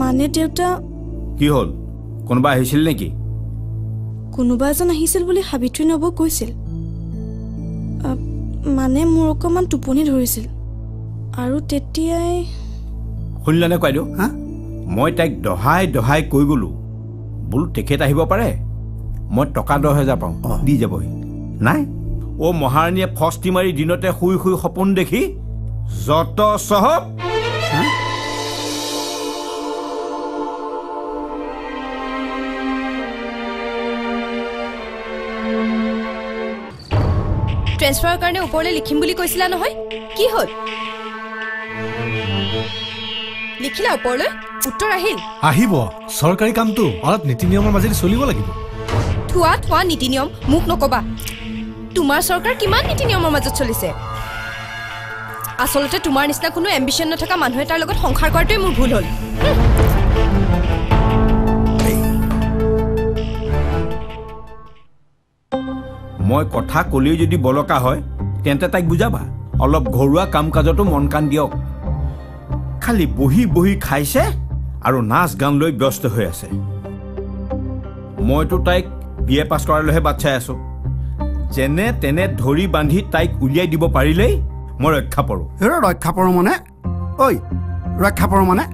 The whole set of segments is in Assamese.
মানে দেউতা কি হ'ল কোনোবা আহিছিল নেকি কোনোবা এজন আহিছিল বুলি সাবিত্ৰী নবৌ কৈছিল মানে মোৰ অকমান টোপনি ধৰিছিল আৰু তেতিয়াই শুনিলানে কয়দো মই তাইক দহাই কৈ গলো বোলো তেখেত আহিব পাৰে মই টকা 10,000 পাওঁ দি যাবহি নাই ও মহাৰাণীয়ে ফষ্টি মাৰি দিনতে শুই সপোন দেখি যত সহব ট্ৰেন্সফাৰৰ কাৰণে ওপৰলৈ লিখিম বুলি কৈছিলা নহয় কি হ'ল লিখিলা ওপৰলৈ উত্তৰ আহিব চৰকাৰী কামটো অলপ নীতি নিয়মৰ মাজেদি চলিব লাগিব থোৱা নীতি নিয়ম মোক নকবা তোমাৰ চৰকাৰ কিমান নীতি নিয়মৰ মাজত চলিছে আচলতে তোমাৰ নিচিনা কোনো এম্বিশন নথকা মানুহ এটাৰ লগত সংসাৰ কৰাটোৱে মোৰ ভুল হ'ল মই কথা কলেও যদি বলকা হয় তেন্তে তাইক বুজাবা অলপ ঘৰুৱা কাম কাজতো মন কাণ দিয়ক খালি বহি খাইছে আৰু নাচ গান লৈ ব্যস্ত হৈ আছে মইতো তাইক বিএ পাছ কৰালৈহে বাট চাই আছো যেনে তেনে ধৰি বান্ধি তাইক উলিয়াই দিব পাৰিলেই মই ৰক্ষা পৰো মানে ঐ ৰক্ষা পৰো মানে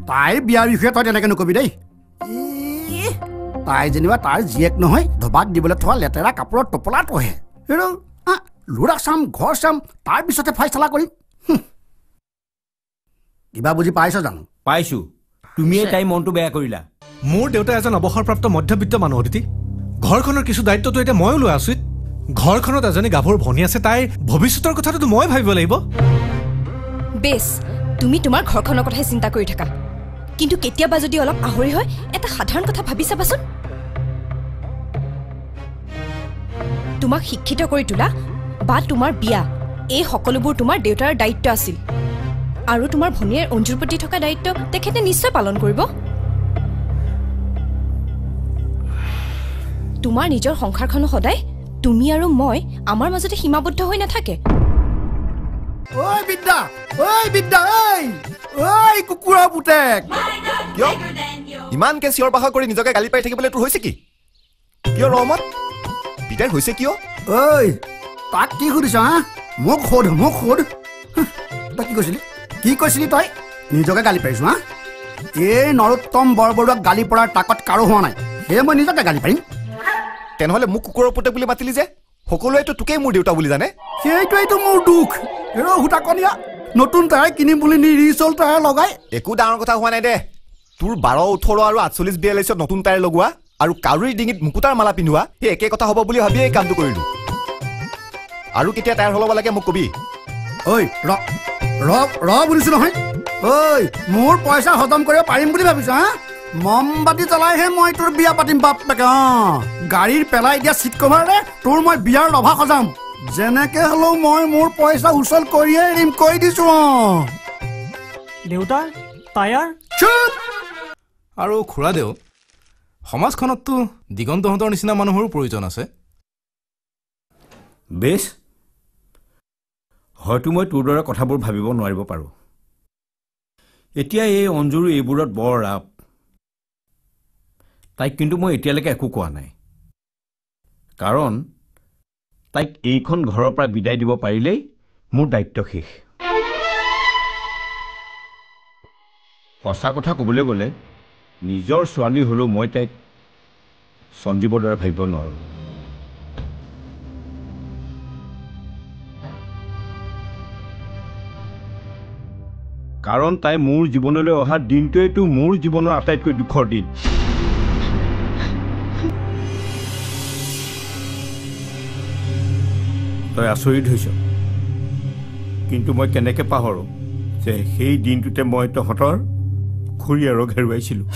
তাইৰ বিয়াৰ বিষয়ে তই তেনেকে নকবি দেই তাই যেনিবা তাৰ জীয়েক নহয় ধবাক দিবলৈ থোৱা লেতেৰা কাপোৰৰ টোপলাটোহে ল'ৰা চাম ঘৰ চাম তাৰ পিছতে ফাইচলা কৰিম কিবা বুজি পাইছ জানো পাইছো তুমিয়ে তাই মনটো বেয়া কৰিলা মোৰ দেউতা এজন অৱসৰপ্ৰাপ্ত মধ্যবিত্ত মানুহ অতিথি ঘৰখনৰ কিছু দায়িত্বটো এতিয়া ময়ো লোৱা উচিত ঘৰখনত এজনী গাভৰু ভনী আছে তাইৰ ভৱিষ্যতৰ কথাটো মই ভাবিব লাগিব বেছ তুমি তোমাৰ ঘৰখনৰ কথাই চিন্তা কৰি থাকা কিন্তু কেতিয়াবা যদি অলপ আহৰি হয় এটা সাধাৰণ কথা ভাবি চাবাচোন তোমাক শিক্ষিত কৰি তোলা বা তোমাৰ বিয়া এই সকলোবোৰ তোমাৰ দেউতাৰ দায়িত্ব আছিল আৰু তোমাৰ ভনীৰ অঞ্জুৰ প্ৰতি থকা দায়িত্ব তেখেতে নিশ্চয় পালন কৰিব তোমাৰ নিজৰ সংসাৰখন সদায় তুমি আৰু মই আমাৰ মাজতে সীমাবদ্ধ হৈ নাথাকে ঐ বিদ্যা ঐ কুকুৰা পুতেক কিয় ইমানকে চিঞৰ বাখৰ কৰি নিজকে গালি পাই থাকিবলৈ তোৰ হৈছে কি কিয় ৰহমত বিদায় হৈছে কিয় ঐ তাক কি সুধিছ মোক সোধ তই কি কৈছিলি তই নিজকে গালি পাৰিছ এই নৰোত্তম বৰবৰুৱাক গালি পৰাৰ তাকত কাৰো হোৱা নাই সেয়ে মই নিজকে গালি পাৰিম তেনেহ'লে মোক কুকুৰৰ পুতেক বুলি মাতিলি যে সকলোৱেতো তোকেই মোৰ দেউতা বুলি জানে সেইটোৱেইতো মোৰ দুখ সূতাকণীয়া নতুন টায়াৰ কিনিম বুলি নি ৰিচল টায়াৰ লগাই একো ডাঙৰ কথা হোৱা নাই দে তোৰ 12, 18 আৰু 48-42 নতুন টায়াৰ লগোৱা আৰু কাউৰীৰ ডিঙিত মুকুতাৰ মালা পিন্ধোৱা সেই একে কথা হ'ব বুলি ভাবি এই কামটো কৰিলো আৰু কেতিয়া টায়াৰ সলাব লাগে মোক কবি ঐ ৰ বুলিছো নহয় ঐ মোৰ পইচা হজম কৰিব পাৰিম বুলি ভাবিছ মমবাতি জ্বলাইহে মই তোৰ বিয়া পাতিম বাপেকে গাড়ীৰ পেলাই দিয়া চিট কভাৰে তোৰ মই বিয়াৰ ৰভা সজাম যেনেকে হলেও মই মোৰ পইচা উচল কৰিয়ে এৰিম কৈ দিছো দেউতা টায়াৰ চুপ আৰু খুৰাদেউ সমাজখনততো দিগন্তহঁতৰ নিচিনা মানুহৰো প্ৰয়োজন আছে বেছ হয়তো মই তোৰ দৰে কথাবোৰ ভাবিব নোৱাৰিব পাৰোঁ এতিয়া এই অঞ্জুৰো এইবোৰত বৰ ৰাপ তাইক কিন্তু মই এতিয়ালৈকে একো কোৱা নাই কাৰণ তাইক এইখন ঘৰৰ পৰা বিদায় দিব পাৰিলেই মোৰ দায়িত্ব শেষ সঁচা কথা ক'বলৈ গ'লে নিজৰ ছোৱালী হ'লেও মই তাইক সঞ্জীৱৰ দৰে ভাবিব নোৱাৰোঁ কাৰণ তাই মোৰ জীৱনলৈ অহা দিনটোৱেইতো মোৰ জীৱনৰ আটাইতকৈ দুখৰ দিন তই আচৰিত হৈছ কিন্তু মই কেনেকৈ পাহৰোঁ যে সেই দিনটোতে মই তহঁতৰ খুৰী আৰু ঘেৰুৱাইছিলোঁ